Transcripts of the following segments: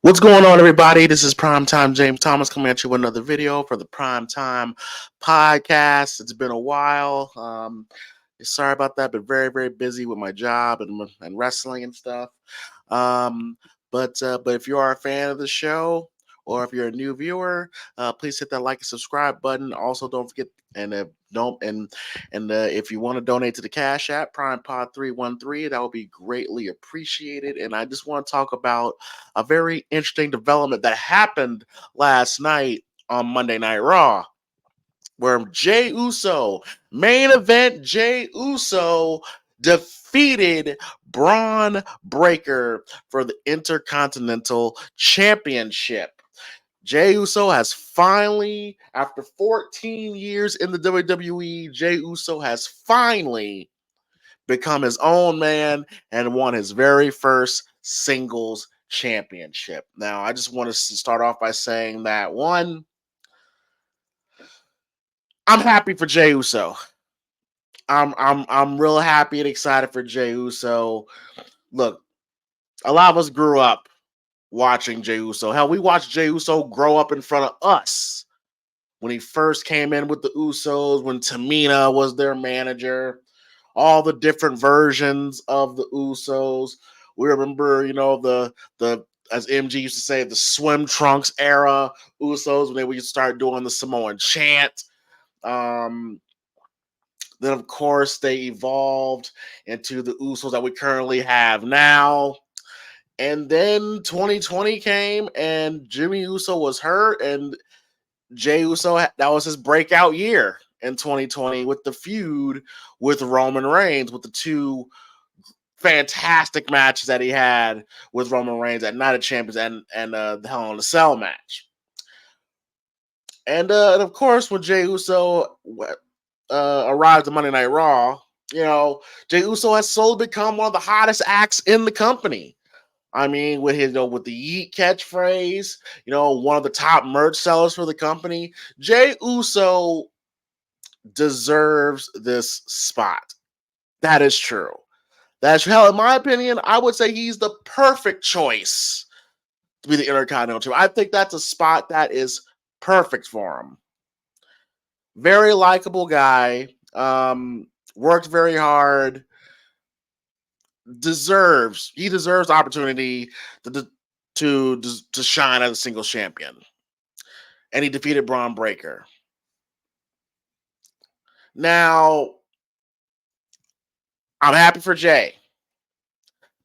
What's going on, everybody? This is Primetime James Thomas coming at you with another video for the Primetime Podcast. It's been a while. Sorry about that, but very busy with my job and wrestling and stuff. Um, but if you are a fan of the show or if you're a new viewer, please hit that like and subscribe button. Also, don't forget and don't and if you want to donate to the Cash App PrimePod313, that would be greatly appreciated. And I just want to talk about a very interesting development that happened last night on Monday Night Raw, where Jey Uso, main event Jey Uso, defeated Braun Breaker for the Intercontinental Championship. Jey Uso has finally, after 14 years in the WWE, Jey Uso has finally become his own man and won his very first singles championship. Now, I just want to start off by saying that one, I'm happy for Jey Uso. I'm real happy and excited for Jey Uso. Look, a lot of us grew up watching Jey Uso. Hell, we watched Jey Uso grow up in front of us when he first came in with the Usos, when Tamina was their manager, all the different versions of the Usos. We remember, the as MG used to say, the swim trunks era Usos when they would start doing the Samoan chant. Um, then, of course, they evolved into the Usos that we currently have now. And then 2020 came and Jimmy Uso was hurt, and Jey Uso, that was his breakout year in 2020 with the feud with Roman Reigns, with the two fantastic matches that he had with Roman Reigns at Night of Champions and the Hell in a Cell match. And of course, when Jey Uso arrived at Monday Night Raw, Jey Uso has slowly become one of the hottest acts in the company. I mean, with his, with the Yeet catchphrase, one of the top merch sellers for the company, Jey Uso deserves this spot. That is true. That's hell, in my opinion, I would say he's the perfect choice to be the Intercontinental Champion. I think that's a spot that is perfect for him. Very likable guy. Worked very hard. He deserves opportunity to shine as a single champion. And he defeated Braun Breaker. Now, I'm happy for Jey.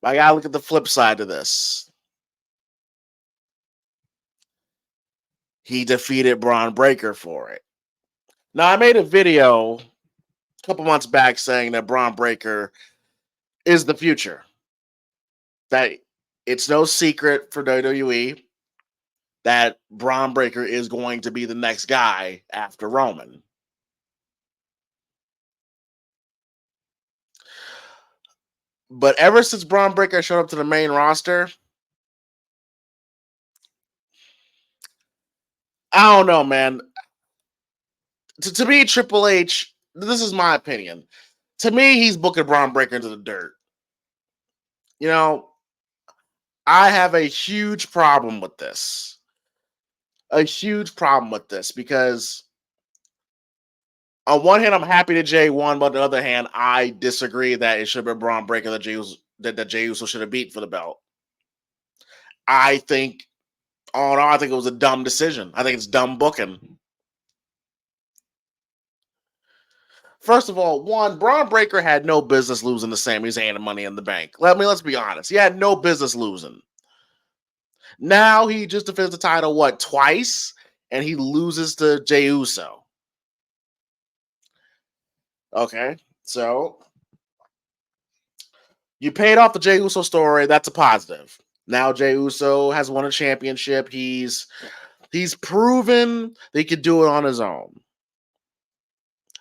But I gotta look at the flip side of this. He defeated Braun Breaker for it. Now, I made a video a couple months back saying that Braun Breaker is the future. That it's no secret for WWE that Braun Breaker is going to be the next guy after Roman. But ever since Braun Breaker showed up to the main roster, I don't know, man. To me, Triple H, this is my opinion. To me, he's booking Braun Breaker into the dirt. I have a huge problem with this. Because on one hand, I'm happy that Jey won, but on the other hand, I disagree that it should have been Braun Breaker that Jey Uso should have beat for the belt. I think, I think it was a dumb decision. I think it's dumb booking. First of all, Braun Breaker had no business losing to Sami Zayn and Money in the Bank. Let's be honest. He had no business losing. Now he just defends the title, twice? And he loses to Jey Uso. Okay, so you paid off the Jey Uso story. That's a positive. Now Jey Uso has won a championship. He's proven that he could do it on his own.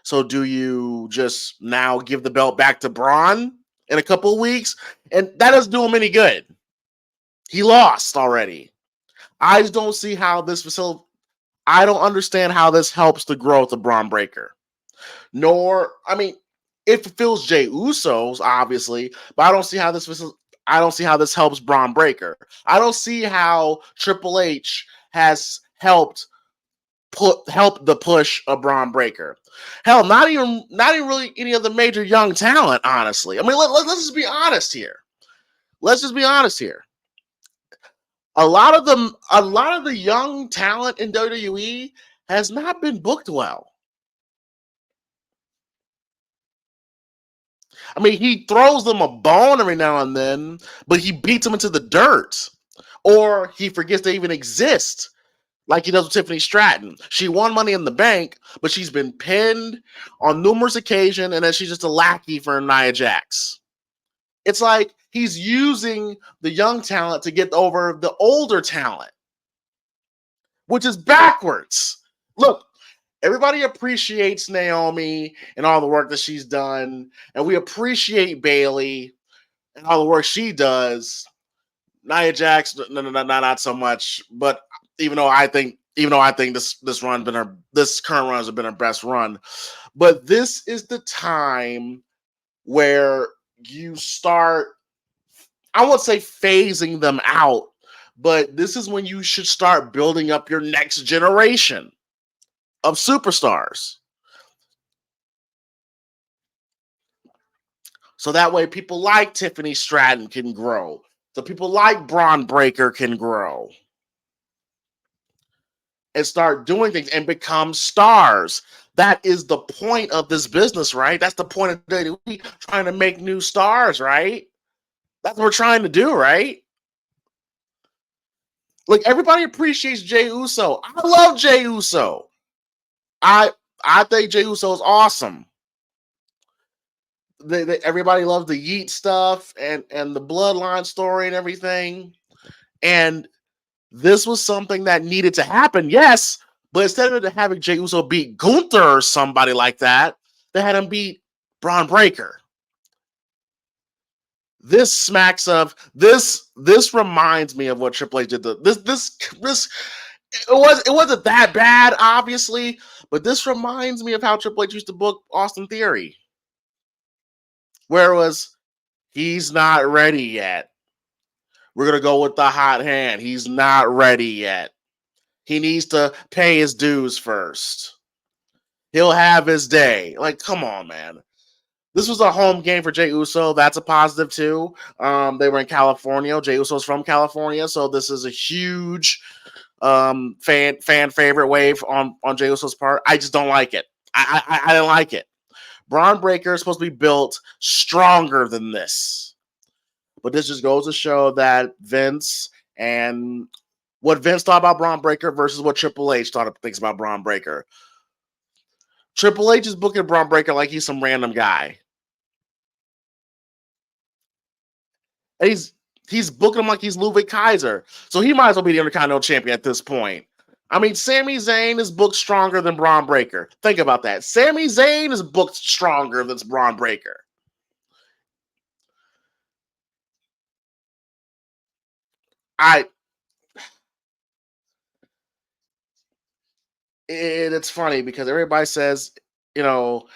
So do you just now give the belt back to Braun in a couple of weeks? And that doesn't do him any good. He lost already. I just don't see how I don't understand how this helps the growth of Braun Breaker. It fulfills Jey Uso's, obviously, but I don't see how this I don't see how this helps Braun Breaker. I don't see how Triple H has helped help the push of Braun Breaker. Hell, not even really any of the major young talent, honestly. I mean, let's just be honest here. Let's just be honest here. A lot of the young talent in WWE has not been booked well. I mean, he throws them a bone every now and then, but he beats them into the dirt. Or he forgets they even exist, like he does with Tiffany Stratton. She won Money in the Bank, but she's been pinned on numerous occasions, and then she's just a lackey for Nia Jax. It's like he's using the young talent to get over the older talent, which is backwards. Look, everybody appreciates Naomi and all the work that she's done, and we appreciate Bayley and all the work she does. Nia Jax, no, not so much. But even though I think this current run has been her best run, but this is the time where you start. I won't say phasing them out, but this is when you should start building up your next generation of superstars. So that way people like Tiffany Stratton can grow. So people like Braun Breaker can grow and start doing things and become stars. That is the point of this business, right? That's the point of WWE, trying to make new stars, right? That's what we're trying to do, right? Like, everybody appreciates Jey Uso. I love Jey Uso. I I think Jey Uso is awesome. Everybody loves the Yeet stuff and the bloodline story and everything. And this was something that needed to happen, yes. But instead of having Jey Uso beat Gunther or somebody like that, they had him beat Braun Breaker. This smacks of this. This reminds me of what Triple H did. This it wasn't that bad, obviously, but this reminds me of how Triple H used to book Austin Theory, where it was, he's not ready yet. We're gonna go with the hot hand. He's not ready yet. He needs to pay his dues first. He'll have his day. Like, come on, man. This was a home game for Jey Uso. That's a positive too. They were in California. Jey Uso's from California, so this is a huge fan favorite wave on Jey Uso's part. I just don't like it. I didn't like it. Braun Breaker is supposed to be built stronger than this, but this just goes to show that Vince and what Vince thought about Braun Breaker versus what Triple H thinks about Braun Breaker. Triple H is booking Braun Breaker like he's some random guy. And he's booking him like he's Ludwig Kaiser. So he might as well be the Intercontinental Champion at this point. I mean, Sami Zayn is booked stronger than Braun Breaker. Think about that. Sami Zayn is booked stronger than Braun Breaker. It's funny because everybody says, you know,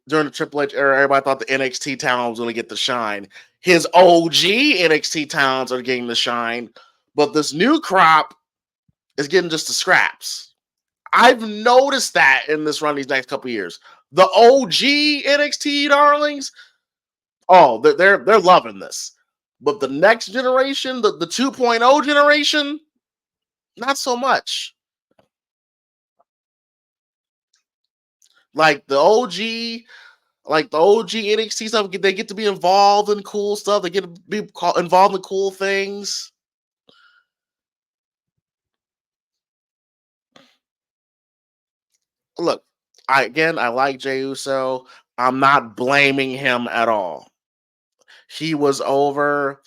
during the Triple H era, everybody thought the NXT talent was going to get the shine. His OG NXT talents are getting the shine, but this new crop is getting just the scraps. I've noticed that in this run these next couple years. The OG NXT darlings, oh, they're loving this. But the next generation, the 2.0 generation, not so much. Like the OG NXT stuff, they get to be involved in cool stuff. They get to be involved in cool things. Look, I like Jey Uso. I'm not blaming him at all. He was over.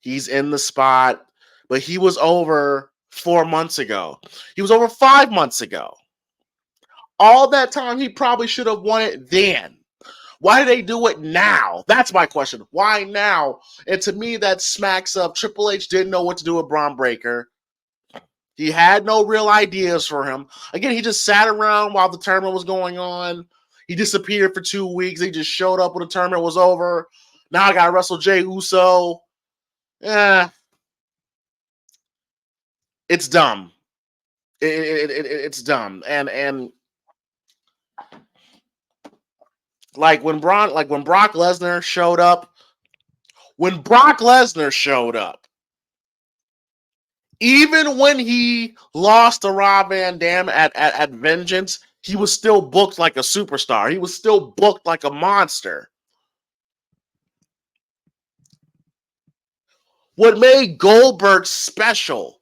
He's in the spot, but he was over 4 months ago. He was over 5 months ago. All that time, he probably should have won it then. Why did they do it now? That's my question. Why now? And to me, that smacks up Triple H didn't know what to do with Braun Breaker. He had no real ideas for him. Again, he just sat around while the tournament was going on. He disappeared for 2 weeks. He just showed up when the tournament was over. Now I got to wrestle Jey Uso. Eh, it's dumb. It's dumb. And like when Brock Lesnar showed up, when Brock Lesnar showed up, even when he lost to Rob Van Dam at Vengeance, he was still booked like a superstar. He was still booked like a monster. What made Goldberg special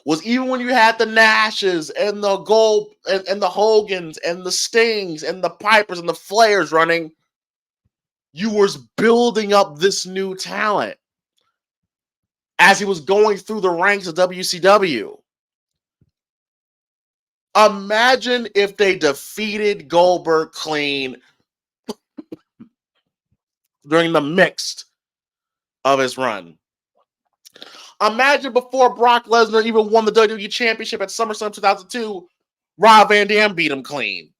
was even when you had the Nashes and the and the Hogans and the Stings and the Pipers and the Flairs running, you was building up this new talent as he was going through the ranks of WCW. Imagine if they defeated Goldberg clean during the mixed of his run. Imagine before Brock Lesnar even won the WWE Championship at SummerSlam 2002, Rob Van Dam beat him clean.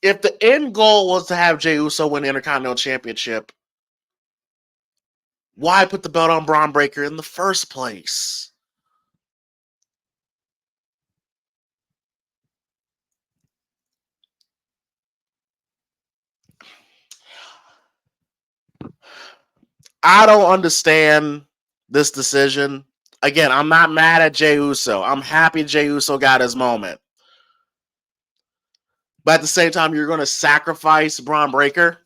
If the end goal was to have Jey Uso win the Intercontinental Championship, why put the belt on Braun Breaker in the first place? I don't understand this decision. Again, I'm not mad at Jey Uso. I'm happy Jey Uso got his moment. But at the same time, you're going to sacrifice Braun Breaker.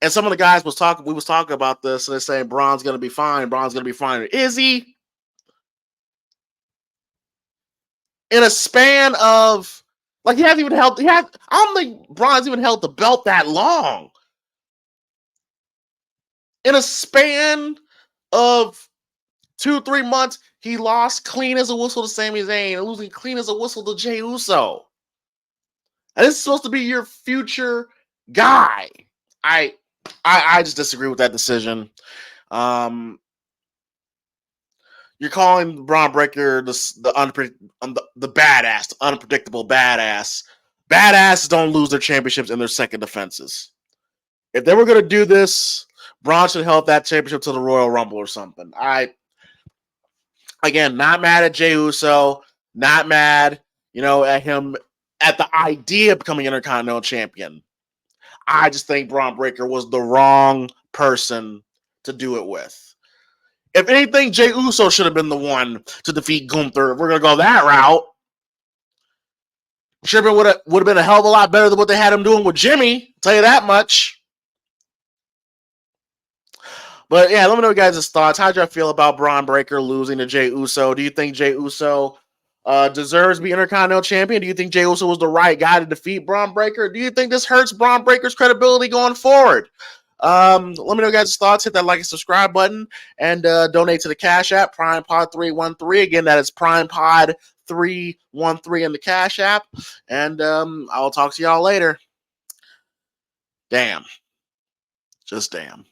And some of the guys we was talking about this, and they're saying Braun's going to be fine. Braun's going to be fine. Is he? In a span of like he hasn't even held. I don't think Braun's even held the belt that long. In a span of 2-3 months, he lost clean as a whistle to Sami Zayn and losing clean as a whistle to Jey Uso. And this is supposed to be your future guy. I just disagree with that decision. You're calling Braun Breaker the badass, the unpredictable badass. Badasses don't lose their championships in their second defenses. If they were going to do this, Braun should have held that championship to the Royal Rumble or something. Again, not mad at Jey Uso, not mad, at him at the idea of becoming Intercontinental Champion. I just think Braun Breaker was the wrong person to do it with. If anything, Jey Uso should have been the one to defeat Gunther. If we're gonna go that route, should have been would have been a hell of a lot better than what they had him doing with Jimmy. I'll tell you that much. But yeah, let me know guys' thoughts. How do you feel about Braun Breaker losing to Jey Uso? Do you think Jey Uso deserves to be Intercontinental Champion? Do you think Jey Uso was the right guy to defeat Braun Breaker? Do you think this hurts Braun Breaker's credibility going forward? Let me know guys' thoughts. Hit that like and subscribe button and donate to the Cash App, PrimePod313. Again, that is PrimePod313 in the Cash App. And I'll talk to y'all later. Damn. Just damn.